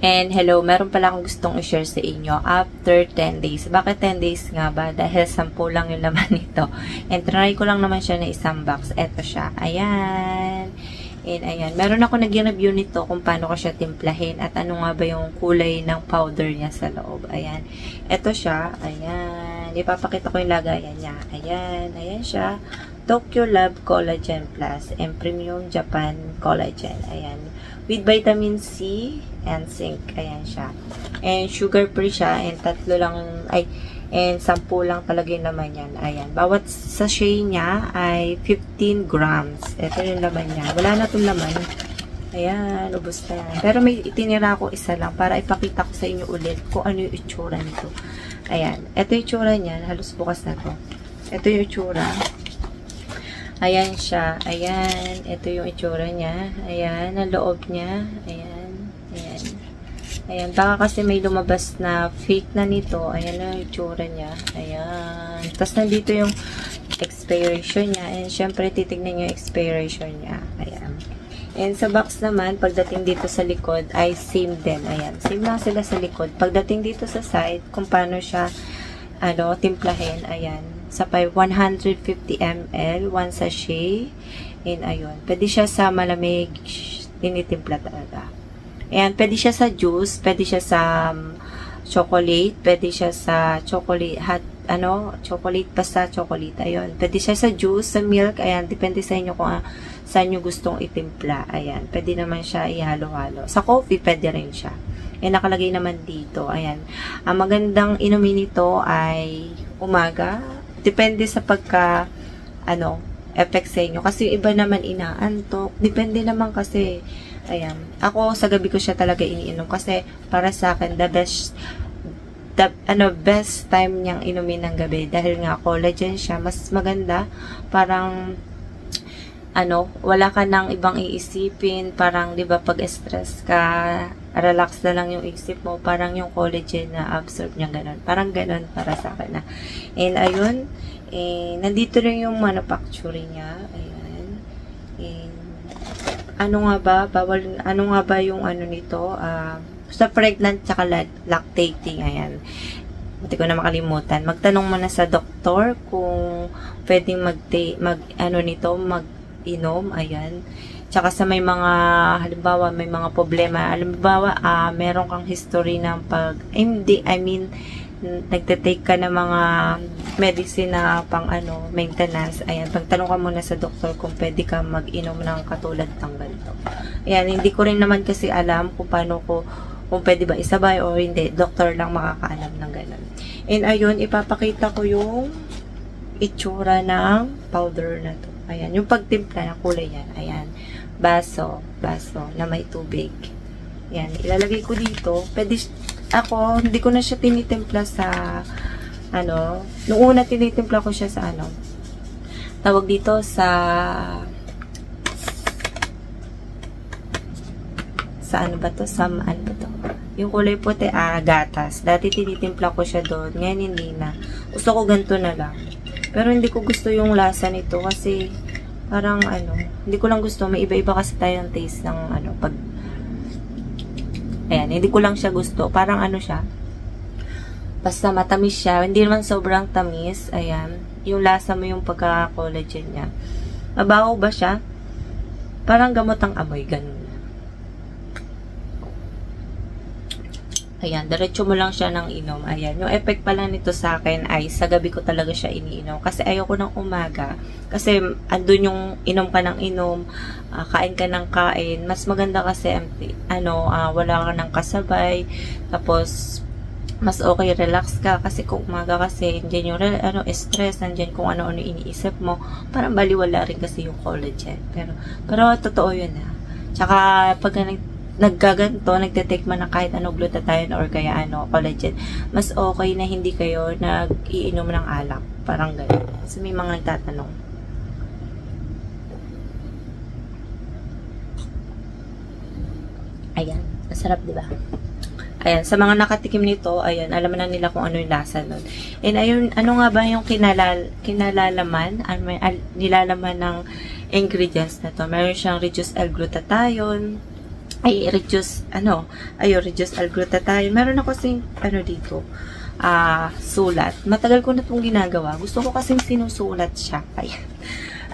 And hello, meron pala akong gustong i-share sa inyo after 10 days. Bakit 10 days nga ba? Dahil 10 lang yung laman nito. And try ko lang naman siya na isang box. Eto siya. Ayan. And ayan. Meron ako nag-review nito kung paano ko siya timplahin at ano nga ba yung kulay ng powder niya sa loob. Ayan. Eto siya. Ayan. Ipapakita ko yung lagayan niya. Ayan. Ayan siya. Tokyo Lab Collagen Plus and Premium Japan Collagen. Ayan. With vitamin C and zinc. Ayan siya. And sugar free siya. And 10 lang talaga yung laman yan. Ayan. Bawat sachet niya ay 15 grams. Ito yung laman niya. Wala na itong laman. Ayan. Ubus na yan. Pero may itinira ko isa lang para ipakita ko sa inyo ulit kung ano yung itsura nito. Ayan. Ito yung itsura niya. Halos bukas na to. Ito yung itsura. Ayan siya. Ayan. Ito yung itsura niya. Ayan. Ang loob niya. Ayan. Ayan. Ayan. Baka kasi may lumabas na fake na nito. Ayan ang itsura niya. Ayan. Tapos nandito yung expiration niya. And syempre titignan yung expiration niya. Ayan. And sa box naman, pagdating dito sa likod ay same din. Ayan. Same lang sila sa likod. Pagdating dito sa side, kung paano siya timplahin. Ayan. Sa 150 ml, 1 sachet. And ayun. Pwede siya sa malamig, tinitimpla talaga. Ayan. Pwede siya sa juice, pwede siya sa chocolate, pwede siya sa chocolate, chocolate basta chocolate. Ayun. Pwede siya sa juice, sa milk. Ayan. Depende sa inyo kung saan nyo gustong itimpla. Ayan. Pwede naman siya ihalo-halo. Sa coffee, pwede rin siya. And nakalagay naman dito. Ayan. Ang magandang inumin nito ay umaga. Depende sa effect sa inyo. Kasi iba naman inaantok. Depende naman kasi, ayan. Ako, sa gabi ko siya talaga iniinom. Kasi, para sa akin, best time niyang inumin ng gabi. Dahil nga, collagen siya. Mas maganda. Parang, wala ka nang ibang iisipin. Parang, di ba, pag stress ka, relax na lang yung isip mo. Parang yung collagen na absorb niya, ganun. Parang ganun para sa akin na. And, ayun, nandito rin yung manufacturing niya. Ayan. And, ano nga ba yung nito? Sa pregnant tsaka lactating, ayan. Hindi ko na makalimutan. Magtanong mo na sa doktor kung pwedeng mag-inom, ayan. Tsaka sa may mga, halimbawa, may mga problema. Halimbawa, meron kang history ng nagte-take ka ng mga medicine na pang maintenance. Ayan, pagtanong ka muna sa doktor kung pwede ka mag-inom ng katulad ng ganito. Ayan, hindi ko rin naman kasi alam kung paano kung pwede ba isabay o hindi. Doktor lang makakaalam ng ganun. And ayun, ipapakita ko yung itsura ng powder na to. Ayan, yung pagtimpla na kulay yan. Ayan, baso na may tubig. Ayan, ilalagay ko dito. Pwede, ako, hindi ko na siya tinitimpla sa, noong una tinitimpla ko siya sa, tawag dito sa ano ba to? Yung kulay puti, gatas. Dati tinitimpla ko siya doon. Ngayon, hindi na. Gusto ko ganito na lang. Pero hindi ko gusto yung lasa nito kasi parang hindi ko lang gusto. May iba-iba kasi tayong taste ng pag ayan, hindi ko lang siya gusto. Parang siya. Basta matamis siya. Hindi naman sobrang tamis. Ayan. Yung lasa mo yung pagka-collagen niya. Mabaho ba siya? Parang gamot ang amoy. Ganun. Ayan, diretso mo lang siya ng inom. Ayan, yung effect pala nito sa akin ay sa gabi ko talaga siya iniinom. Kasi ayoko ng umaga. Kasi andun yung inom ka ng inom, kain ka ng kain. Mas maganda kasi wala ka ng kasabay. Tapos, mas okay, relax ka. Kasi kung umaga kasi, andyan yung stress, andyan kung ano-ano iniisip mo. Parang baliwala rin kasi yung collagen. Pero totoo yun Tsaka, pag naggaganto, nagte-take man ng kahit glutathione or kaya collagen, mas okay na hindi kayo nag-iinom ng alak. Parang gano'n. Kasi may mga nagtatanong. Ayan. Masarap, diba? Ayan. Sa mga nakatikim nito, ayan, alam na nila kung ano yung lasa nun. And ayun, ano nga ba yung nilalaman ng ingredients na to? Meron siyang reduced L-glutathione, ay reduce, reduce L-glutathione. Meron ako kasing, dito, sulat. Matagal ko na itong ginagawa. Gusto ko kasing sinusulat siya.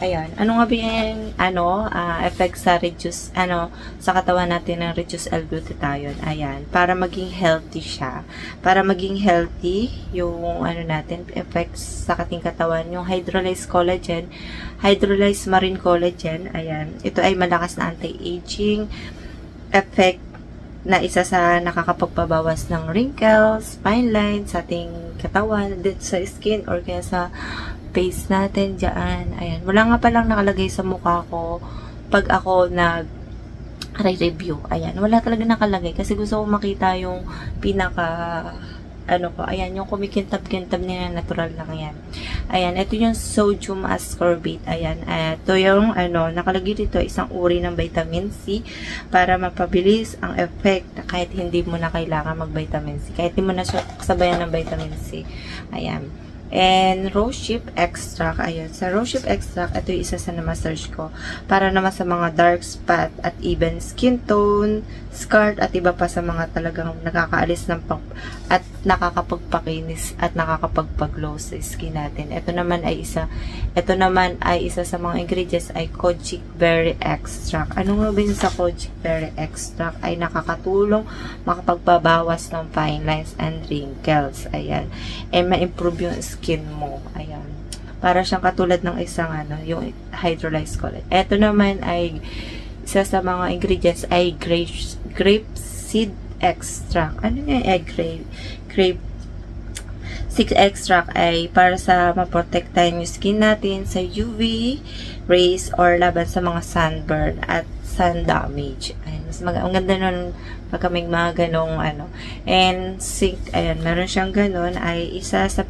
Ayan. Ano nga ba yung, effect sa reduce, sa katawan natin ng reduce L-glutathione? Ayan. Para maging healthy siya. Para maging healthy, yung, natin, effects sa ating katawan, yung hydrolyzed collagen, hydrolyzed marine collagen. Ayan. Ito ay malakas na anti-aging effect na isa sa nakakapagpabawas ng wrinkles, fine lines sa ating katawan, dito sa skin, or kaya sa face natin dyan. Ayan. Wala nga palang nakalagay sa mukha ko pag ako nag-review. Ayan. Wala talaga nakalagay kasi gusto ko makita yung ayan, yung kumikintab-kintab niya, natural lang yan. Ayan, ito yung sodium ascorbate. Ayan, ito yung, nakalagay dito, isang uri ng vitamin C para mapabilis ang effect kahit hindi mo na kailangan mag-vitamin C. Kahit hindi mo na sabayan ng vitamin C. Ayan. And rosehip extract, ayun. Sa rosehip extract, ito yung isa sa na-search ko. Para naman sa mga dark spot at even skin tone, scar, at iba pa sa mga talagang nakakaalis ng at nakakapagpakinis at nakakapagpaglow sa skin natin. Ito naman ay isa sa mga ingredients ay kojic berry extract. Ano nga ba yun sa kojic berry extract? Ay nakakatulong makapagbabawas ng fine lines and wrinkles. Ayan. And ma-improve yung skin mo. Ayan. Para siyang katulad ng isang yung hydrolyzed collagen. Ito naman ay isa sa mga ingredients ay grape seed extract. Ano nga ay grape seed extract ay para sa maprotektahan yung skin natin sa UV rays or laban sa mga sunburn at sun damage. Ayan, mas maganda nun pagka may mga ganong And zinc, ayan, meron siyang ganon, ay isa sa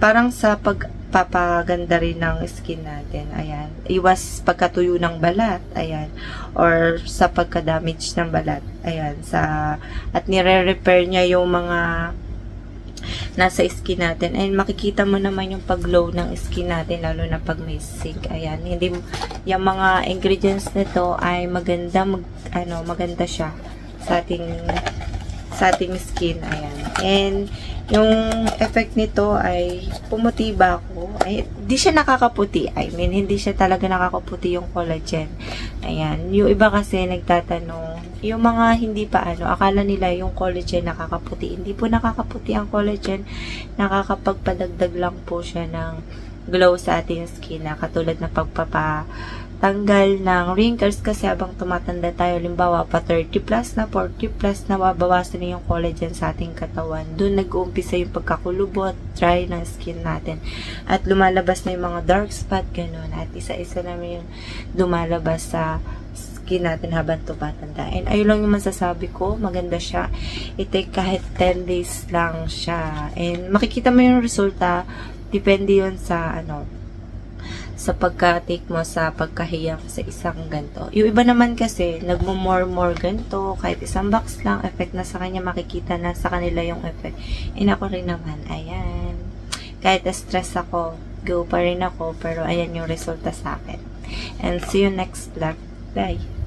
parang sa pagpapaganda rin ng skin natin. Ayan. Iwas pagkatuyo ng balat. Ayan. Or sa pagka-damage ng balat. Ayan. At nire-repair niya yung mga nasa skin natin. And makikita mo naman yung pag-glow ng skin natin, lalo na pag may zinc. Ayan. Yung mga ingredients nito ay maganda, maganda siya sa ating skin. Ayan. And yung effect nito ay pumuti ba ako? Ay, di siya nakakaputi. I mean, hindi siya talaga nakakaputi yung collagen. Ayan. Yung iba kasi nagtatanong, yung mga hindi pa akala nila yung collagen nakakaputi. Hindi po nakakaputi ang collagen. Nakakapagpadagdag lang po siya ng glow sa ating skin na katulad na pagpapatanggal ng wrinkles kasi habang tumatanda tayo, limbawa pa 30 plus na, 40 plus na, babawasan na yung collagen sa ating katawan. Doon nag-uumpisa yung pagkakulubot, dry ng skin natin. At lumalabas na yung mga dark spot, ganun. At isa-isa naman yung lumalabas sa skin natin habang tumatanda. And ayun lang yung masasabi ko, maganda siya. I-take kahit 10 days lang siya. And makikita mo yung resulta, depende yun sa sa pagka-take mo, sa pagkahiyang sa isang ganito. Yung iba naman kasi, nagmo-more ganito, kahit isang box lang, effect na sa kanya, makikita na sa kanila yung effect. And ako rin naman, ayan. Kahit stress ako, go pa rin ako, pero ayan yung resulta sa akin. And see you next vlog. Bye!